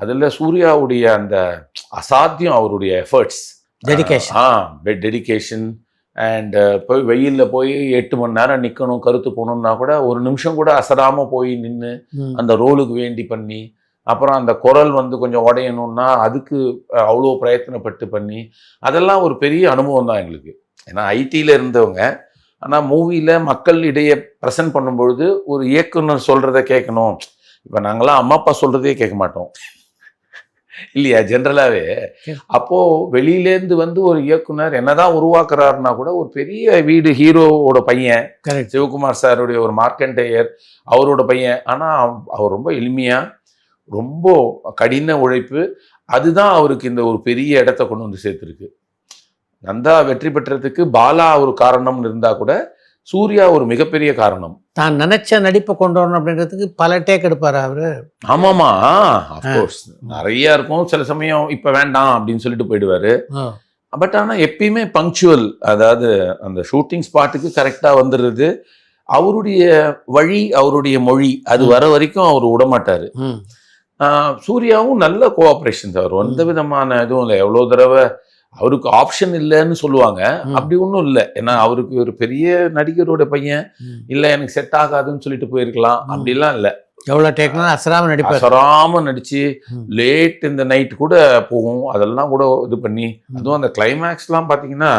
அதில் சூர்யாவுடைய அந்த அசாத்தியம் அவருடைய எஃபர்ட்ஸ், டெடிகேஷன் அண்ட் போய் வெயிலில் போய் 8 மணி நேரம் நிற்கணும், கருத்து போகணுன்னா கூட ஒரு நிமிஷம் கூட அசராமல் போய் நின்று அந்த ரோலுக்கு வேண்டி பண்ணி, அப்புறம் அந்த குரல் வந்து கொஞ்சம் உடையணும்னா அதுக்கு அவ்வளோ பிரயத்தனப்பட்டு பண்ணி, அதெல்லாம் ஒரு பெரிய அனுபவம் தான் எங்களுக்கு. ஏன்னா ஐடியில் இருந்தவங்க, ஆனால் மூவியில் மக்கள் இடையே ப்ரெசென்ட் பண்ணும்பொழுது ஒரு இயக்குனர் சொல்கிறத கேட்கணும். இப்போ நாங்களாம் அம்மா அப்பா சொல்கிறதே கேட்க மாட்டோம் இல்லையா ஜென்ரலாகவே. அப்போது வெளியிலேருந்து வந்து ஒரு இயக்குனர் என்னதான் உருவாக்குறாருன்னா கூட ஒரு பெரிய வீடு ஹீரோவோட பையன் சிவகுமார் சாருடைய ஒரு மார்க்கண்டேயர் அவரோட பையன், ஆனால் அவர் ரொம்ப எளிமையாக ரொம்ப கடின உழைப்பு, அதுதான் அவருக்கு இந்த ஒரு பெரிய இடத்த கொண்டு வந்து சேர்த்துருக்கு. நந்தா வெற்றி பெற்றதுக்கு பாலா ஒரு காரணம்னு இருந்தால் கூட சூர்யா ஒரு மிகப்பெரிய காரணம். தான் நினைச்ச நடிப்பை கொண்டு வரணும் அப்படின்றதுக்கு பல டேக் எடுப்பாரு அவரு. ஆமாமா, அஃப்கோர்ஸ் நிறைய இருக்கும். சில சமயம் இப்ப வேண்டாம் அப்படின்னு சொல்லிட்டு போயிடுவாரு. பட் ஆனா எப்பயுமே பங்க்சுவல், அதாவது அந்த ஷூட்டிங் ஸ்பாட்டுக்கு கரெக்டா வந்துடுறது. அவருடைய வழி, அவருடைய மொழி அது வர வரைக்கும் அவர் விடமாட்டாரு. சூர்யாவும் நல்ல கோஆப்ரேஷன், அவர் எந்த விதமான இதுவும் இல்லை. எவ்வளோ தடவை அவருக்கு ஆப்ஷன் இல்லைன்னு சொல்லுவாங்க, அப்படி ஒன்றும் இல்லை. ஏன்னா அவருக்கு ஒரு பெரிய நடிகரோட பையன், இல்லை எனக்கு செட் ஆகாதுன்னு சொல்லிட்டு போயிருக்கலாம், அப்படிலாம் இல்லை. எவ்வளோ டேக்னா அசராம நடிப்பார், அசராம நடிச்சு லேட் இந்த நைட் கூட போகும், அதெல்லாம் கூட இது பண்ணி. அதுவும் அந்த கிளைமேக்ஸ்லாம் பார்த்தீங்கன்னா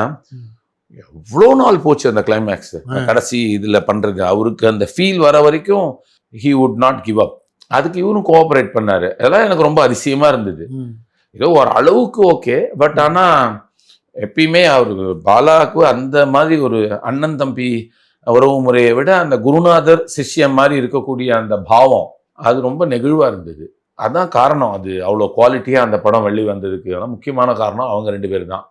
எவ்வளோ நாள் போச்சு அந்த கிளைமேக்ஸ், கடைசி இதில் பண்ணுறது. அவருக்கு அந்த ஃபீல் வர வரைக்கும் he would not give up. அதுக்கு இவரும் கோஆப்ரேட் பண்ணாரு. அதெல்லாம் எனக்கு ரொம்ப அதிசயமா இருந்தது. ஏதோ ஒரு அளவுக்கு ஓகே, பட் ஆனால் எப்பயுமே அவருக்கு பாலாவுக்கு அந்த மாதிரி ஒரு அண்ணன் தம்பி உறவு முறையை விட அந்த குருநாதர் சிஷ்யம் மாதிரி இருக்கக்கூடிய அந்த பாவம் அது ரொம்ப நெகிழ்வாக இருந்தது. அதான் காரணம், அது அவ்வளோ குவாலிட்டியாக அந்த படம் வெளி வந்ததுக்கு முக்கியமான காரணம் அவங்க 2 பேர் தான்.